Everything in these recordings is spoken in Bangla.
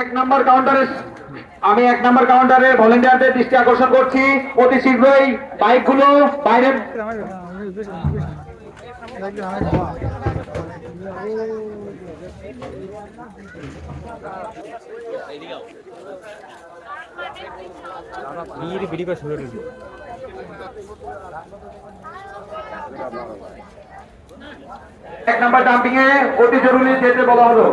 এক নাম্বার কাউন্টারে ভলেন্টিয়ারদের দৃষ্টি আকর্ষণ করছি, অতি শীঘ্রই বাইকগুলো বাইরে। 1 নাম্বার ডাম্পিং এ অতি জরুরি যেতে বলা হলো।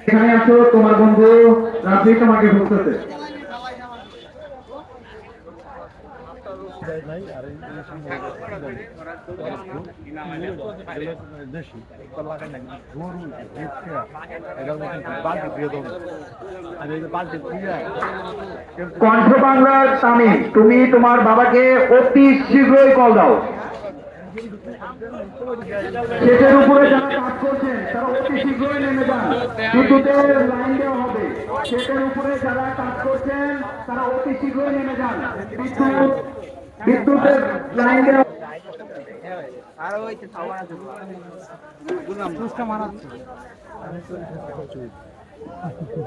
এখানে আছো তোমার বন্ধু রাফি তোমাকে বলতেছে। কণ্ঠ বাংলার স্বামী, তুমি তোমার বাবাকে অতি শীঘ্রই কল দাও। সেটের উপরে যারা কাজ করছেন তারা অতি শীঘ্রই নেমে যান, বিদ্যুতের লাইন দেওয়া হবে। সেটের উপরে যারা কাজ করছেন তারা অতি শীঘ্রই নেমে যান, বিদ্যুতের লাইন দেওয়া।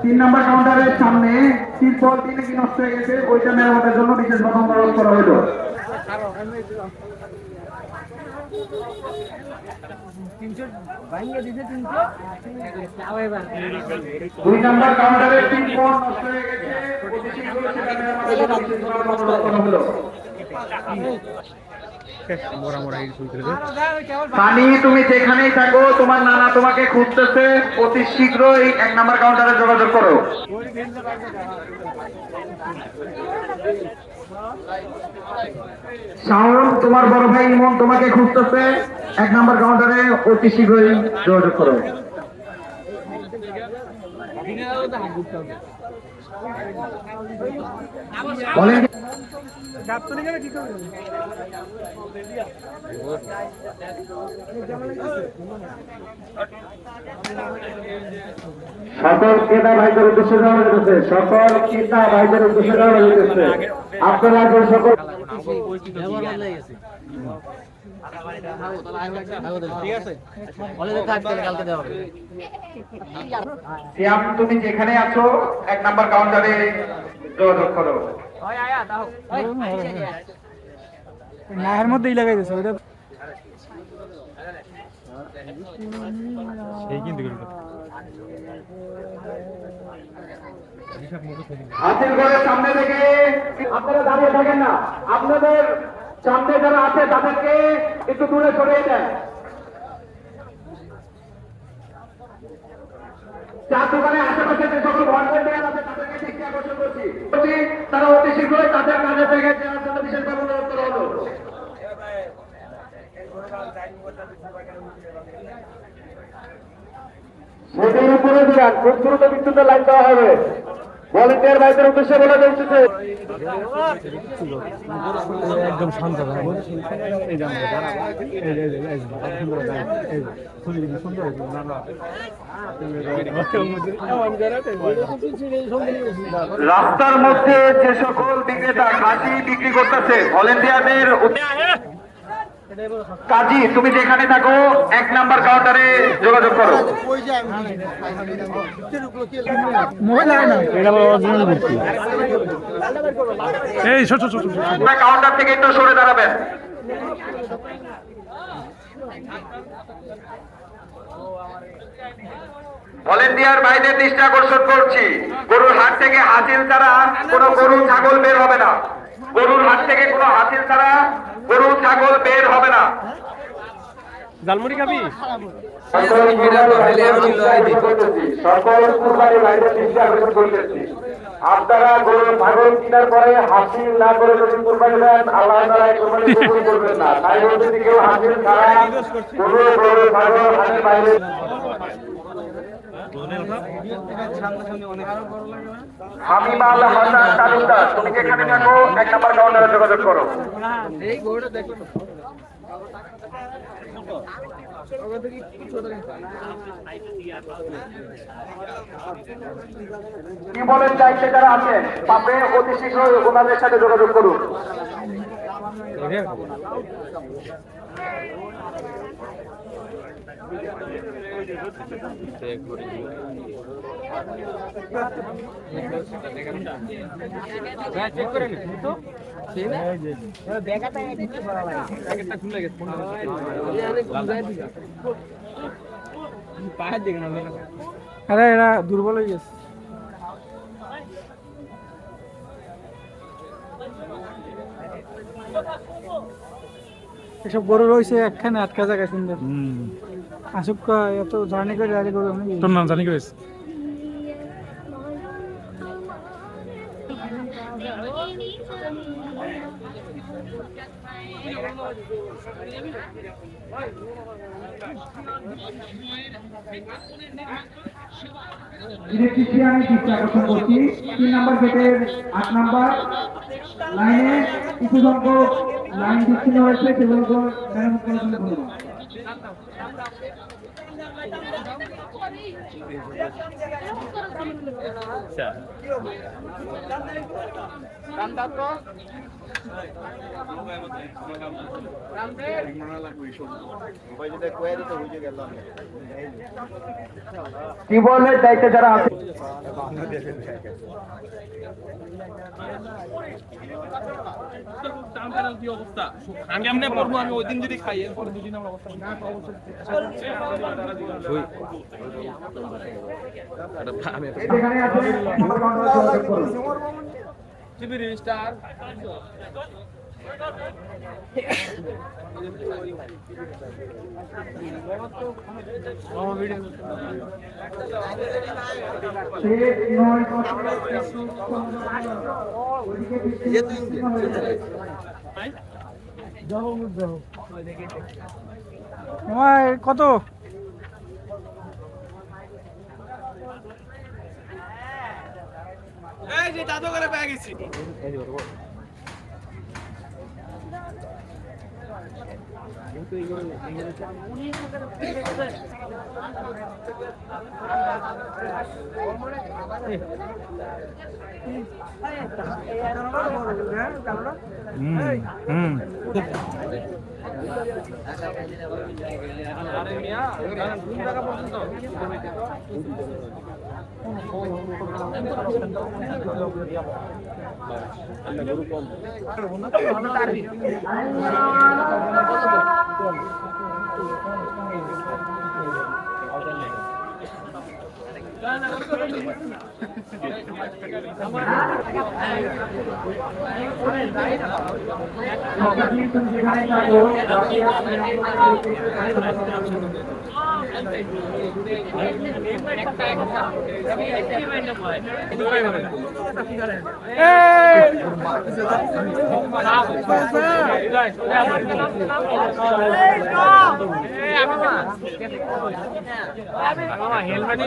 3 নাম্বার কাউন্টারের সামনে তিরপল কিনে কি নষ্ট হয়ে গেছে, ওইটা মেরামতের জন্য বিশেষ বন্দোবস্ত করা হলো। 2 নাম্বার কাউন্টারের তিরপল নষ্ট হয়ে গেছে, অতি শীঘ্রই সেটা মেরামতের জন্য বিশেষ বন্দোবস্ত করা হলো। পানি, তুমি যেখানেই থাকো তোমার নানা তোমাকে খুঁজতেছে, অতি শীঘ্রই 1 নাম্বার কাউন্টারে যোগাযোগ করো। শাওন, তোমার বড় ভাই ইমন তোমাকে খুঁজতেছে, 1 নাম্বার কাউন্টারে অতি শীঘ্রই যোগাযোগ করো। বলেন সকল ক্রেতা ভাইদের উদ্দেশ্যে জানানো হয়েছে, সকল ক্রেতা ভাইদের উদ্দেশ্যে জানানো হয়েছে, আপনারা যে সকল তুমি যেখানে আছো 1 নাম্বার কাউন্টারে যোগাযোগ করো। নায়ের মধ্যেই লাগাই দিয়েছে ওইটা হাসিল ঘরের সামনে থেকে আপনারা দাঁড়িয়ে থাকেন না, আপনাদের সামনে যারা আছে তাদেরকে একটু দূরে সরিয়ে দেন। চা দোকানের আশেপাশে যে সকল ভলেন্টিয়ার আছে তাদেরকে দৃষ্টি আকর্ষণ করছি, তারা অতি শীঘ্রই তাদের কাজে থেকে যাওয়ার জন্য বিশেষ ব্যবস্থা করা হলো। সেটির উপরে দিলাম, খুব দ্রুত বিদ্যুতের লাইন দেওয়া হবে। ভলেন্টিয়ার ভাইদের উদ্দেশ্যে বলে দিচ্ছে একদম শান্ত রাস্তার মধ্যে যে সকল বিক্রেতা খাসি বিক্রি করতেছে ভলেন্টিয়ারদের কাজী, তুমি যেখানে থাকো 1 নাম্বার কাউন্টারে যোগাযোগ করো। কাউন্টার থেকে একটু সরে দাঁড়াবেন। ভলেন্টিয়ার ভাইদের দৃষ্টি আকর্ষণ করছি, গরুর হাট থেকে হাসিল ছাড়া কোনো গরু ছাগল বের হবে না। গরুর হাট থেকে কোনো হাসিল ছাড়া গরু ছাগল বের হবে না। জালমুড়ি খাবি? সকল কুরবানি ভাইদের দৃষ্টি আকর্ষণ করতেছি, আপনারা গরু ছাগল কেনার পরে হাসিল না করে যদি কুরবানি দেন, আল্লাহ তাআলা কুরবানি কবুল করবেন না। তাই যদি কেউ হাসিল ছাড়া গরু ছাগল হাসিল বাইরে হামিমাল হাসান তালুকদার, তুমি যেখানে থাকো 1 নাম্বার কাউন্টারে যোগাযোগ করো। কি বলেন দায়িত্বে যারা আছেন পাবে অতি শীঘ্রই ওনাদের সাথে যোগাযোগ করুন। আরে এরা দুর্বল হয়ে গেছে। এসব গরু রয়েছে একখানে আটকা জায়গায় সুন্দর। আসুক এত জার্নি করে আরে গরু তোর নাম জানি করেছে ইলেকট্রিশিয়ান দৃষ্টি আকর্ষণ করছি 3 নম্বর গেটের 8 নম্বর লাইনে কিছু সংখ্যক লাইন বিচ্ছিন্ন হয়েছে সেগুলো মেরামত করার জন্য ধন্যবাদ। কি বলেন দায়িত্বে যারা আছেন কেমনে পড়বো আমি ওই দিন যদি খাই এরপরে দুদিন আমরা অবস্থা যেখানে আছে নম্বর কাউন্টারে যোগাযোগ করুন। স্টার সে নয় ওইদিকে বিচ্ছিন্ন হয়েছে। কত এই যে দাদু করে পেয়ে গেছি আরে মিয়া কোন জায়গা পর্যন্ত যেখানে হেলমেট